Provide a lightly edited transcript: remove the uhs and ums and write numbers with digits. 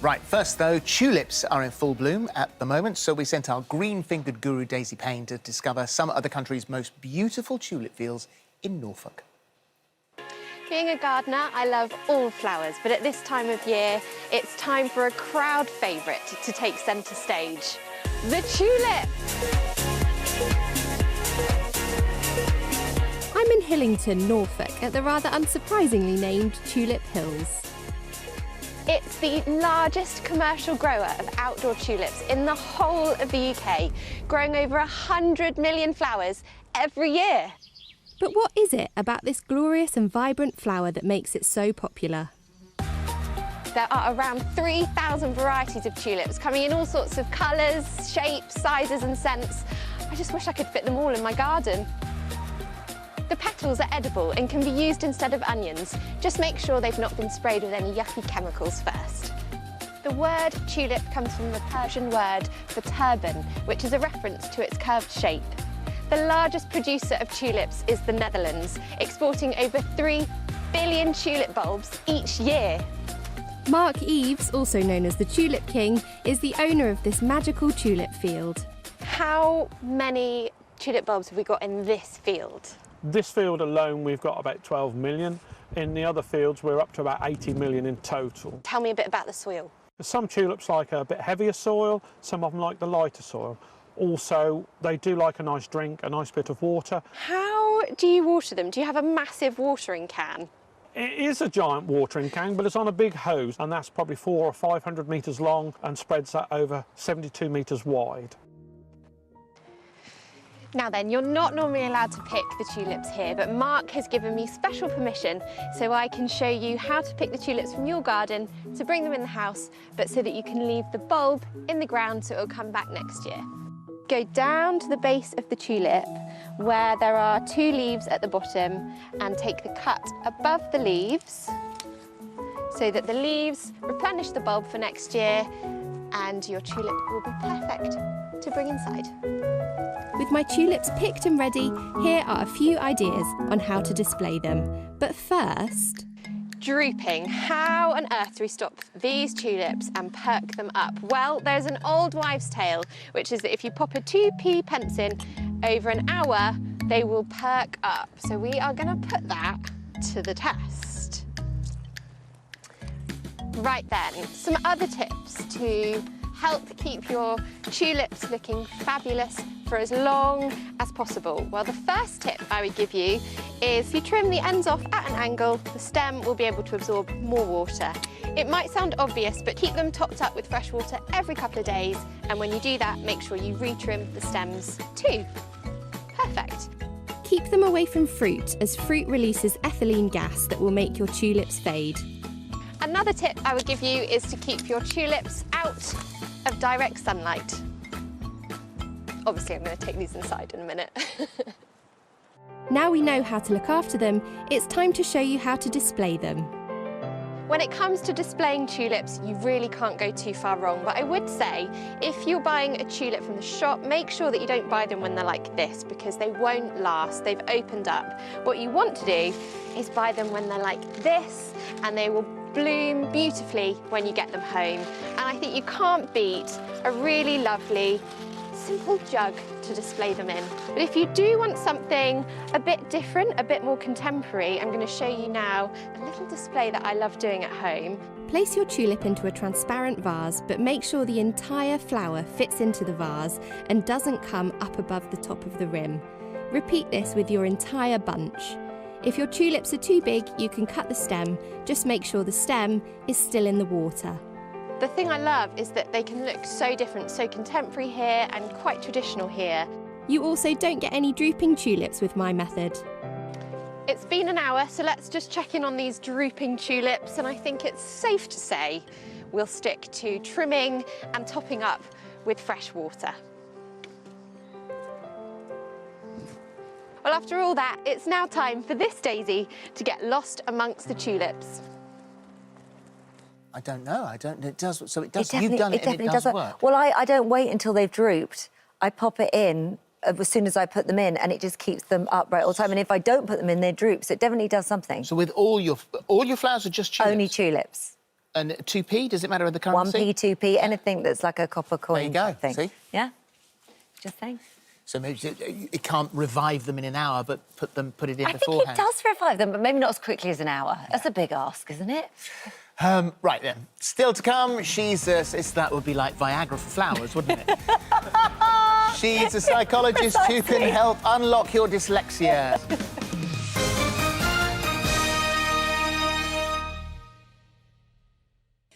Right, first though, tulips are in full bloom at the moment, so we sent our green-fingered guru Daisy Payne to discover some of the country's most beautiful tulip fields in Norfolk. Being a gardener, I love all flowers, but at this time of year, it's time for a crowd favourite to take centre stage, the tulip! I'm in Hillington, Norfolk, at the rather unsurprisingly named Tulip Hills. It's the largest commercial grower of outdoor tulips in the whole of the UK, growing over 100 million flowers every year. But what is it about this glorious and vibrant flower that makes it so popular? There are around 3,000 varieties of tulips, coming in all sorts of colours, shapes, sizes and scents. I just wish I could fit them all in my garden. The petals are edible and can be used instead of onions. Just make sure they've not been sprayed with any yucky chemicals first. The word tulip comes from the Persian word for turban, which is a reference to its curved shape. The largest producer of tulips is the Netherlands, exporting over 3 billion tulip bulbs each year. Mark Eves, also known as the Tulip King, is the owner of this magical tulip field. How many tulip bulbs have we got in this field? This field alone, we've got about 12 million. In the other fields, we're up to about 80 million in total. Tell me a bit about the soil. Some tulips like a bit heavier soil, some of them like the lighter soil. Also, they do like a nice drink, a nice bit of water. How do you water them? Do you have a massive watering can? It is a giant watering can, but it's on a big hose, and that's probably 400 or 500 metres long and spreads that over 72 metres wide. Now then, you're not normally allowed to pick the tulips here, but Mark has given me special permission so I can show you how to pick the tulips from your garden to bring them in the house, but so that you can leave the bulb in the ground so it'll come back next year. Go down to the base of the tulip where there are 2 leaves at the bottom and take the cut above the leaves so that the leaves replenish the bulb for next year and your tulip will be perfect to bring inside. With my tulips picked and ready, here are a few ideas on how to display them. But first... Drooping. How on earth do we stop these tulips and perk them up? Well, there's an old wives' tale, which is that if you pop a 2p pence in over an hour, they will perk up. So we are going to put that to the test. Right then, some other tips to help keep your tulips looking fabulous for as long as possible. Well, the first tip I would give you is you trim the ends off at an angle, the stem will be able to absorb more water. It might sound obvious, but keep them topped up with fresh water every couple of days, and when you do that, make sure you retrim the stems too. Perfect. Keep them away from fruit, as fruit releases ethylene gas that will make your tulips fade. Another tip I would give you is to keep your tulips out of direct sunlight. Obviously, I'm going to take these inside in a minute. Now we know how to look after them, it's time to show you how to display them. When it comes to displaying tulips, you really can't go too far wrong, but I would say if you're buying a tulip from the shop, make sure that you don't buy them when they're like this, because they won't last, they've opened up. What you want to do is buy them when they're like this, and they will bloom beautifully when you get them home. And I think you can't beat a really lovely, simple jug to display them in. But if you do want something a bit different, a bit more contemporary, I'm going to show you now a little display that I love doing at home. Place your tulip into a transparent vase, but make sure the entire flower fits into the vase and doesn't come up above the top of the rim. Repeat this with your entire bunch. If your tulips are too big, you can cut the stem. Just make sure the stem is still in the water. The thing I love is that they can look so different, so contemporary here and quite traditional here. You also don't get any drooping tulips with my method. It's been an hour, so let's just check in on these drooping tulips, and I think it's safe to say we'll stick to trimming and topping up with fresh water. Well, after all that, it's now time for this daisy to get lost amongst the tulips. I don't know. It does. So it does. You've done it, and it does work. Well, I don't wait until they've drooped. I pop it in as soon as I put them in, and it just keeps them upright all the time. And if I don't put them in, they droop. So it definitely does something. So with all your flowers are just tulips? Only tulips. And 2p, does it matter with the currency? 1p, 2p, anything that's like a copper coin. There you go, thing. see? Yeah. Just saying. So maybe it can't revive them in an hour, but put it in I think beforehand. it does revive them, but maybe not as quickly as an hour. That's a big ask, isn't it? Right then, still to come, that would be like Viagra for flowers, wouldn't it? She's a psychologist who can help unlock your dyslexia.